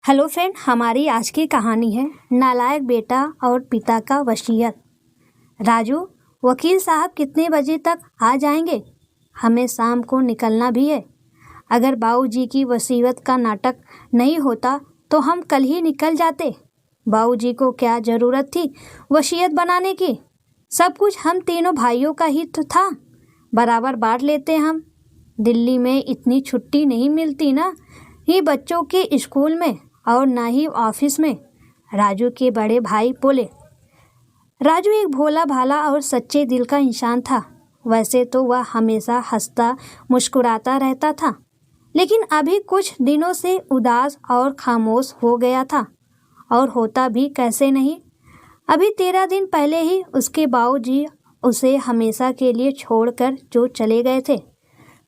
Hello friend, हमारी आज की कहानी है नालायक बेटा और पिता का वसीयत। राजू, वकील साहब कितने बजे तक आ जाएंगे? हमें शाम को निकलना भी है। अगर बाबूजी की वसीयत का नाटक नहीं होता तो हम कल ही निकल जाते। बाबूजी को क्या ज़रूरत थी वसीयत बनाने की? सब कुछ हम तीनों भाइयों का ही तो था, बराबर बांट लेते हम। दिल्ली में इतनी छुट्टी नहीं मिलती ना ही बच्चों के स्कूल में और ना ही ऑफिस में। राजू के बड़े भाई बोले। राजू एक भोला भाला और सच्चे दिल का इंसान था। वैसे तो वह हमेशा हंसता मुस्कुराता रहता था, लेकिन अभी कुछ दिनों से उदास और खामोश हो गया था। और होता भी कैसे नहीं। अभी 13 दिन पहले ही उसके बाबूजी उसे हमेशा के लिए छोड़कर जो चले गए थे।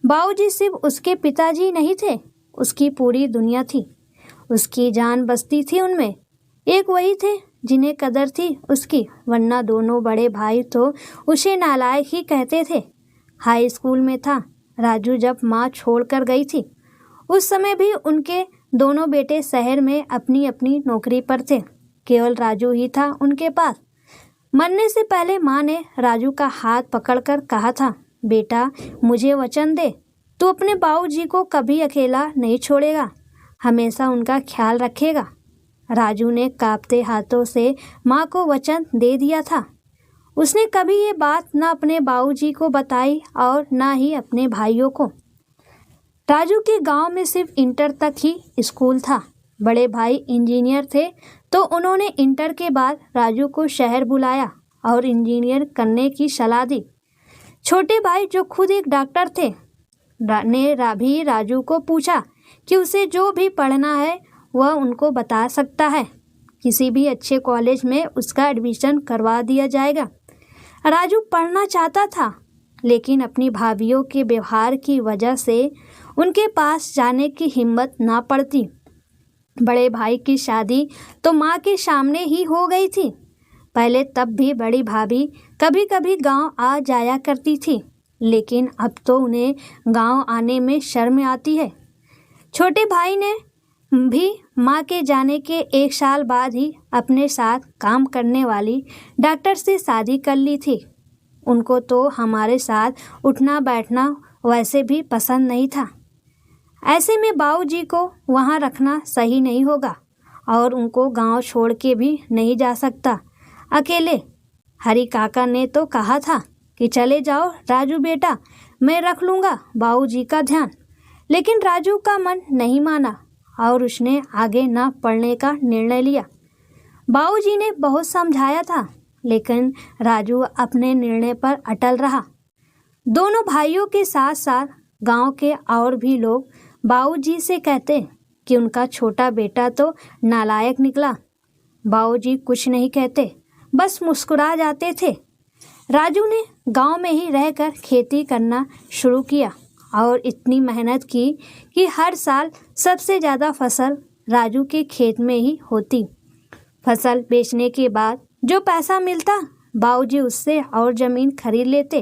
बाबूजी सिर्फ उसके पिताजी नहीं थे, उसकी पूरी दुनिया थी। उसकी जान बसती थी उनमें। एक वही थे जिन्हें कदर थी उसकी, वरना दोनों बड़े भाई तो उसे नालायक ही कहते थे। हाई स्कूल में था राजू जब माँ छोड़कर गई थी। उस समय भी उनके दोनों बेटे शहर में अपनी अपनी नौकरी पर थे। केवल राजू ही था उनके पास। मरने से पहले माँ ने राजू का हाथ पकड़कर कहा था, बेटा मुझे वचन दे, तू अपने बाबूजी को कभी अकेला नहीं छोड़ेगा, हमेशा उनका ख्याल रखेगा। राजू ने कांपते हाथों से माँ को वचन दे दिया था। उसने कभी ये बात न अपने बाबूजी को बताई और न ही अपने भाइयों को। राजू के गांव में सिर्फ इंटर तक ही स्कूल था। बड़े भाई इंजीनियर थे तो उन्होंने इंटर के बाद राजू को शहर बुलाया और इंजीनियर करने की सलाह दी। छोटे भाई जो खुद एक डॉक्टर थे ने भी राजू को पूछा कि उसे जो भी पढ़ना है वह उनको बता सकता है। किसी भी अच्छे कॉलेज में उसका एडमिशन करवा दिया जाएगा। राजू पढ़ना चाहता था, लेकिन अपनी भाभीियों के व्यवहार की वजह से उनके पास जाने की हिम्मत ना पड़ती। बड़े भाई की शादी तो माँ के सामने ही हो गई थी। पहले तब भी बड़ी भाभी कभी कभी गांव आ जाया करती थी, लेकिन अब तो उन्हें गांव आने में शर्म आती है। छोटे भाई ने भी माँ के जाने के 1 साल बाद ही अपने साथ काम करने वाली डॉक्टर से शादी कर ली थी। उनको तो हमारे साथ उठना बैठना वैसे भी पसंद नहीं था। ऐसे में बाबूजी को वहाँ रखना सही नहीं होगा और उनको गांव छोड़ के भी नहीं जा सकता अकेले। हरी काका ने तो कहा था कि चले जाओ राजू बेटा, मैं रख लूँगा बाबूजी का ध्यान। लेकिन राजू का मन नहीं माना और उसने आगे न पढ़ने का निर्णय लिया। बाबूजी ने बहुत समझाया था, लेकिन राजू अपने निर्णय पर अटल रहा। दोनों भाइयों के साथ साथ गांव के और भी लोग बाबूजी से कहते कि उनका छोटा बेटा तो नालायक निकला। बाबूजी कुछ नहीं कहते, बस मुस्कुरा जाते थे। राजू ने गांव में ही रहकर खेती करना शुरू किया और इतनी मेहनत की कि हर साल सबसे ज़्यादा फसल राजू के खेत में ही होती। फसल बेचने के बाद जो पैसा मिलता बाबूजी उससे और ज़मीन खरीद लेते।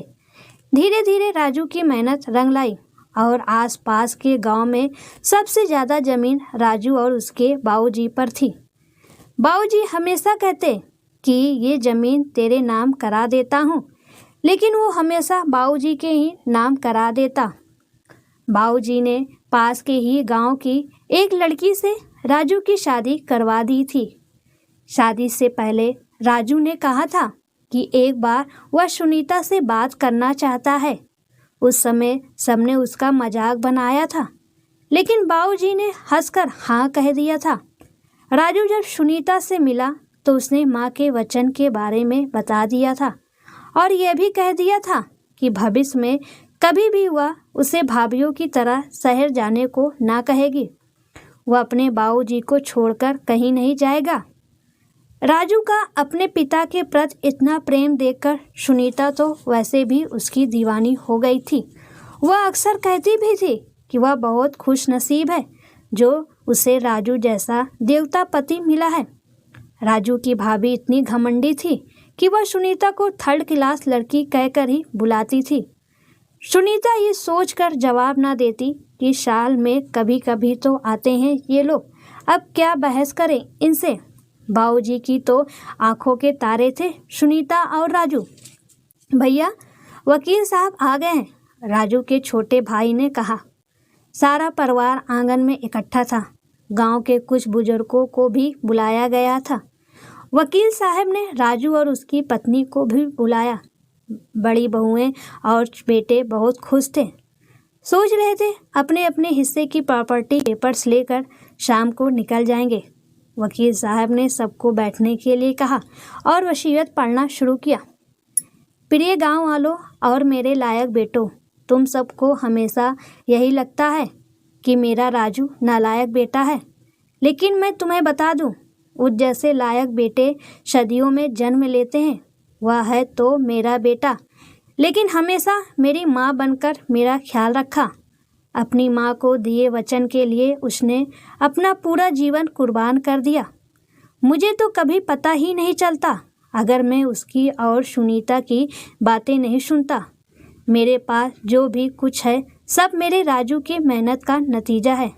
धीरे धीरे राजू की मेहनत रंग लाई और आसपास के गांव में सबसे ज़्यादा ज़मीन राजू और उसके बाबूजी पर थी। बाबूजी हमेशा कहते कि ये ज़मीन तेरे नाम करा देता हूँ, लेकिन वो हमेशा बाबूजी के ही नाम करा देता। बाबूजी ने पास के ही गांव की एक लड़की से राजू की शादी करवा दी थी। शादी से पहले राजू ने कहा था कि एक बार वह सुनीता से बात करना चाहता है। उस समय सबने उसका मजाक बनाया था, लेकिन बाबूजी ने हंसकर हाँ कह दिया था। राजू जब सुनीता से मिला तो उसने माँ के वचन के बारे में बता दिया था और यह भी कह दिया था कि भविष्य में कभी भी वह उसे भाभीियों की तरह शहर जाने को ना कहेगी। वह अपने बाबूजी को छोड़कर कहीं नहीं जाएगा। राजू का अपने पिता के प्रति इतना प्रेम देखकर सुनीता तो वैसे भी उसकी दीवानी हो गई थी। वह अक्सर कहती भी थी कि वह बहुत खुश नसीब है जो उसे राजू जैसा देवता पति मिला है। राजू की भाभी इतनी घमंडी थी कि वह सुनीता को 3rd क्लास लड़की कहकर ही बुलाती थी। सुनीता ये सोचकर जवाब ना देती कि साल में कभी कभी तो आते हैं ये लोग, अब क्या बहस करें इनसे। बाबूजी की तो आंखों के तारे थे सुनीता और राजू। भैया, वकील साहब आ गए हैं, राजू के छोटे भाई ने कहा। सारा परिवार आंगन में इकट्ठा था। गांव के कुछ बुजुर्गों को भी बुलाया गया था। वकील साहब ने राजू और उसकी पत्नी को भी बुलाया। बड़ी बहुएं और बेटे बहुत खुश थे। सोच रहे थे अपने अपने हिस्से की प्रॉपर्टी पेपर्स लेकर शाम को निकल जाएंगे। वकील साहब ने सबको बैठने के लिए कहा और वसीयत पढ़ना शुरू किया। प्रिय गांव वालों और मेरे लायक बेटों, तुम सबको हमेशा यही लगता है कि मेरा राजू नालायक बेटा है, लेकिन मैं तुम्हें बता दूं, उस जैसे लायक बेटे सदियों में जन्म लेते हैं। वह है तो मेरा बेटा, लेकिन हमेशा मेरी माँ बनकर मेरा ख्याल रखा। अपनी माँ को दिए वचन के लिए उसने अपना पूरा जीवन कुर्बान कर दिया। मुझे तो कभी पता ही नहीं चलता अगर मैं उसकी और सुनीता की बातें नहीं सुनता। मेरे पास जो भी कुछ है सब मेरे राजू की मेहनत का नतीजा है।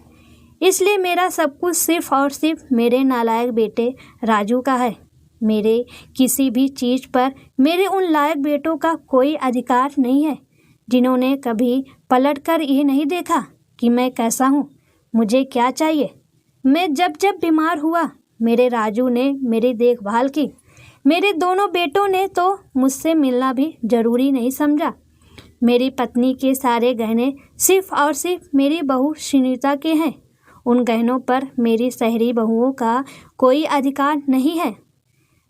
इसलिए मेरा सब कुछ सिर्फ और सिर्फ मेरे नालायक बेटे राजू का है। मेरे किसी भी चीज़ पर मेरे उन लायक बेटों का कोई अधिकार नहीं है जिन्होंने कभी पलट कर ये नहीं देखा कि मैं कैसा हूँ, मुझे क्या चाहिए। मैं जब जब बीमार हुआ मेरे राजू ने मेरी देखभाल की। मेरे दोनों बेटों ने तो मुझसे मिलना भी ज़रूरी नहीं समझा। मेरी पत्नी के सारे गहने सिर्फ और सिर्फ मेरी बहू सुनीता के हैं। उन गहनों पर मेरी शहरी बहुओं का कोई अधिकार नहीं है,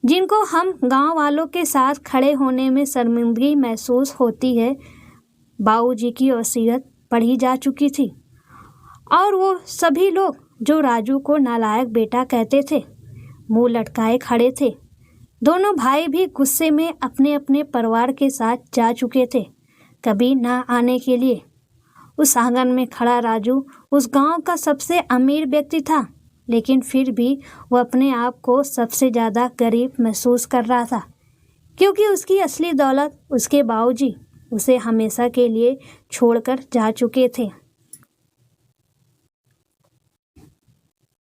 जिनको हम गांव वालों के साथ खड़े होने में शर्मिंदगी महसूस होती है। बाबूजी की वसीयत पढ़ी जा चुकी थी और वो सभी लोग जो राजू को नालायक बेटा कहते थे मुंह लटकाए खड़े थे। दोनों भाई भी गुस्से में अपने अपने परिवार के साथ जा चुके थे, कभी ना आने के लिए। उस आंगन में खड़ा राजू उस गांव का सबसे अमीर व्यक्ति था, लेकिन फिर भी वह अपने आप को सबसे ज़्यादा गरीब महसूस कर रहा था, क्योंकि उसकी असली दौलत उसके बाबूजी उसे हमेशा के लिए छोड़कर जा चुके थे।